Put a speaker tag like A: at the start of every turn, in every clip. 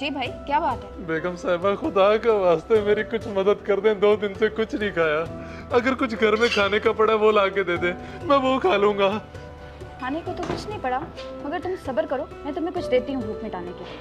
A: जी भाई, क्या बात है?
B: बेगम साहिबा, खुदा का वास्ते मेरी कुछ मदद कर दें। 2 दिन से कुछ नहीं खाया। अगर कुछ घर में खाने का पड़ा वो ला के दे दे, मैं वो खा लूंगा।
A: खाने को तो कुछ नहीं पड़ा, मगर तुम सब्र करो, मैं तुम्हें कुछ देती हूँ भूख मिटाने के लिए।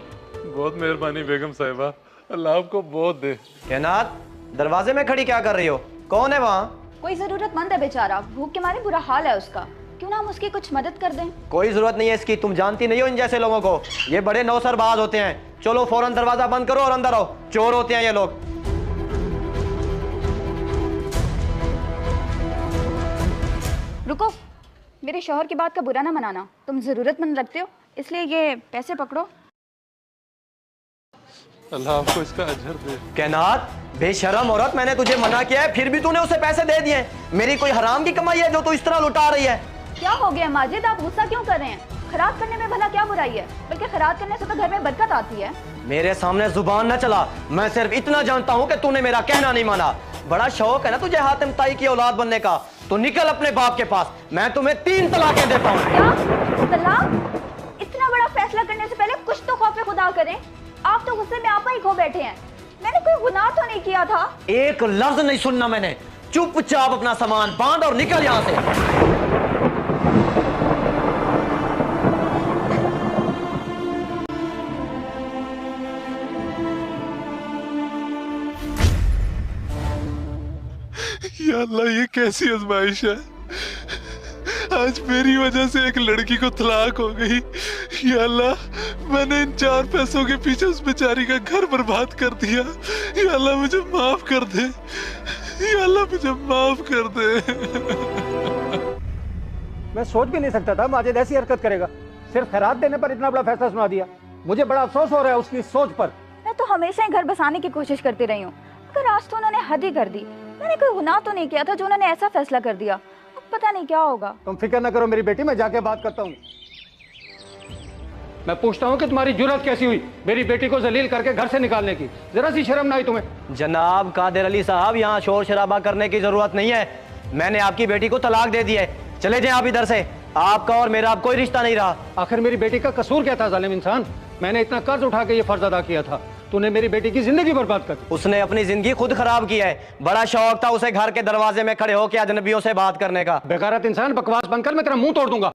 B: बहुत मेहरबानी बेगम साहिबा, अल्लाह आपको बहुत दे।
C: कैनात, दरवाजे में खड़ी क्या कर रही हो? कौन है वहाँ?
A: कोई जरूरतमंद है बेचारा, भूख के मारे बुरा हाल है उसका। क्यों ना हम उसकी कुछ मदद कर दें?
C: कोई जरूरत नहीं है इसकी, तुम जानती नहीं हो इन जैसे लोगों को। ये बड़े नौसरबाज होते हैं। चलो फौरन दरवाजा बंद करो और अंदर आओ, चोर होते हैं ये लोग।
A: रुको, मेरे शौहर की बात का बुरा ना मनाना। तुम जरूरतमंद लगते हो, इसलिए ये पैसे पकड़ो।
B: अल्लाह आपको इसका अजर दे।
C: कैनात, बेशरम औरत, मैंने तुझे मना किया है फिर भी तूने उसे पैसे दे दिए। मेरी कोई हराम की कमाई है जो तू इस तरह लुटा रही है?
A: क्या हो गया माजिद, आप गुस्सा क्यों कर रहे हैं? खराब करने में भला क्या बुराई है? बल्कि खराब करने से तो घर में बरकत आती है।
C: मेरे सामने जुबान न चला। मैं सिर्फ इतना जानता हूँ कि तूने मेरा कहना नहीं माना। बड़ा शौक है ना तुझे हातिम ताई की औलाद बनने का, तो निकल अपने बाप के पास। मैं तुम्हें 3 तलाकें देता हूँ।
A: क्या तलाक? इतना बड़ा फैसला करने से पहले कुछ तो खौफ खुदा करें। आप तो गुस्से में आप ही खो बैठे हैं। मैंने कोई गुनाह तो नहीं किया था।
C: एक लफ्ज नहीं सुनना मैंने। चुपचाप अपना सामान बांध और निकल यहाँ से।
B: या अल्लाह, ये कैसी आजमाइश है? आज मेरी वजह से एक लड़की को तलाक हो गई। या अल्लाह, मैंने इन 4 पैसों के पीछे उस बेचारी का घर बर्बाद कर दिया। या अल्लाह, मुझे माफ कर दे। या अल्लाह, मुझे माफ कर दे।
D: मैं सोच भी नहीं सकता था माजिद ऐसी हरकत करेगा। सिर्फ खैरात देने पर इतना बड़ा फैसला सुना दिया। मुझे बड़ा अफसोस हो रहा है उसकी सोच पर।
A: मैं तो हमेशा ही घर बसाने की कोशिश करती रही हूँ, मगर आज तो उन्होंने हद ही कर दी। मैंने कोई गुनाह तो नहीं किया था जो उन्होंने ऐसा फैसला कर दिया। अब पता नहीं क्या होगा।
D: तुम फिक्र न करो मेरी बेटी, मैं जाके बात करता हूँ। मैं पूछता हूँ कि तुम्हारी जुर्रत कैसी हुई मेरी बेटी को जलील करके घर से निकालने की? जरा सी शर्म ना आई तुम्हें?
C: जनाब कादिर अली साहब, यहाँ शोर शराबा करने की जरूरत नहीं है। मैंने आपकी बेटी को तलाक दे दी है। चले जाएं आप इधर से। आपका और मेरा अब कोई रिश्ता नहीं रहा।
D: आखिर मेरी बेटी का कसूर क्या था जालिम इंसान? मैंने इतना कर्ज उठा के ये फर्ज अदा किया था, तूने मेरी बेटी की जिंदगी बर्बाद कर दी।
C: उसने अपनी जिंदगी खुद खराब की है। बड़ा शौक था उसे घर के दरवाजे में खड़े होकर अजनबियों से बात करने का।
D: बेगारत इंसान, बकवास बनकर मैं तेरा मुंह तोड़ दूंगा।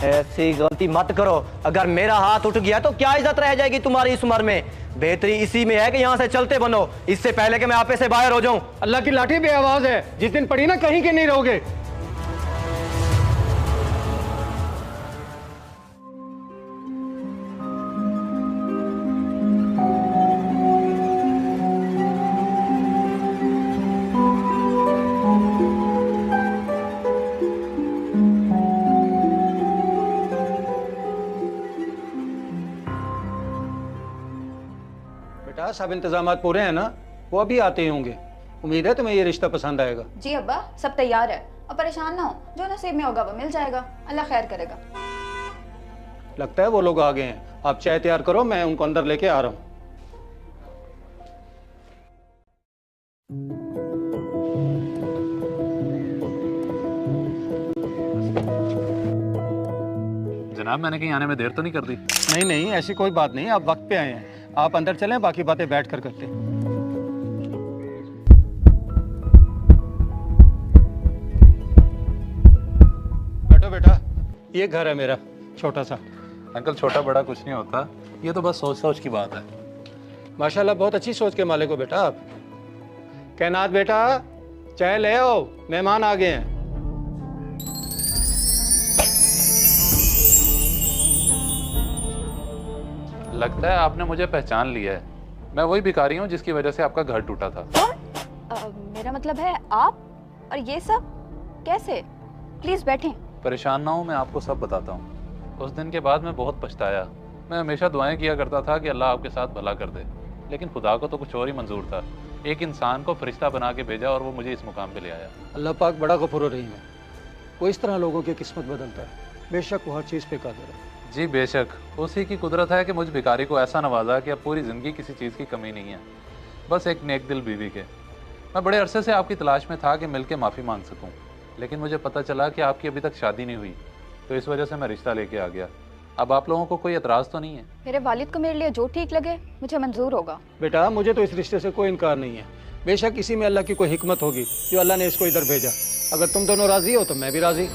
C: ऐसी गलती मत करो। अगर मेरा हाथ उठ गया तो क्या इज्जत रह जाएगी तुम्हारी इस उम्र में? बेहतरी इसी में है कि यहाँ से चलते बनो, इससे पहले कि मैं आपे से बाहर हो जाऊं।
D: अल्लाह की लाठी बे आवाज है, जिस दिन पड़ी ना कहीं के नहीं रहोगे। बेटा, सब इंतजामात पूरे हैं ना? वो अभी आते ही होंगे। उम्मीद है तुम्हें ये रिश्ता पसंद आएगा।
A: जी अब्बा, सब तैयार है। अब परेशान ना हो, जो नसीब में होगा वो मिल जाएगा। अल्लाह खैर करेगा।
D: लगता है वो लोग आ गए हैं। आप चाय तैयार करो, मैं उनको अंदर लेके आ रहा हूँ।
E: जनाब, मैंने कहीं आने में देर तो नहीं कर दी?
D: नहीं नहीं, ऐसी कोई बात नहीं, आप वक्त पे आए हैं। आप अंदर चलें, बाकी बातें बैठ कर करते हैं। बैठो बेटा, ये घर है मेरा छोटा सा।
E: अंकल, छोटा बड़ा कुछ नहीं होता, ये तो बस सोच सोच की बात है।
D: माशाल्लाह, बहुत अच्छी सोच के मालिक हो बेटा आप। कैनात बेटा, चाय ले आओ, मेहमान आ गए हैं।
E: लगता है आपने मुझे पहचान लिया है। मैं वही भिखारी हूँ जिसकी वजह से आपका घर टूटा था।
A: मेरा मतलब है आप, और ये सब कैसे? प्लीज बैठें।
E: परेशान ना हो, मैं आपको सब बताता हूँ। उस दिन के बाद मैं बहुत पछताया। मैं हमेशा दुआएं किया करता था कि अल्लाह आपके साथ भला कर दे, लेकिन खुदा को तो कुछ और ही मंजूर था। एक इंसान को फरिश्ता बना के भेजा और वो मुझे इस मुकाम पे ले आया।
D: अल्लाह पाक बड़ा गफूर रहीम है। वो इस तरह लोगों की किस्मत बदलता है। बेशक वो हर चीज़ पे कादिर है।
E: जी बेशक, उसी की कुदरत है कि मुझ भिखारी को ऐसा नवाजा कि अब पूरी ज़िंदगी किसी चीज़ की कमी नहीं है, बस एक नेक दिल बीवी के। मैं बड़े अरसे से आपकी तलाश में था कि मिल के माफ़ी मांग सकूं, लेकिन मुझे पता चला कि आपकी अभी तक शादी नहीं हुई, तो इस वजह से मैं रिश्ता लेके आ गया। अब आप लोगों को कोई एतराज़ तो नहीं है?
A: मेरे वालिद को मेरे लिए जो ठीक लगे मुझे मंजूर होगा।
D: बेटा मुझे तो इस रिश्ते से कोई इनकार नहीं है। बेशक इसी में अल्लाह की कोई हिकमत होगी जो अल्लाह ने इसको इधर भेजा। अगर तुम दोनों राजी हो तो मैं भी राजी।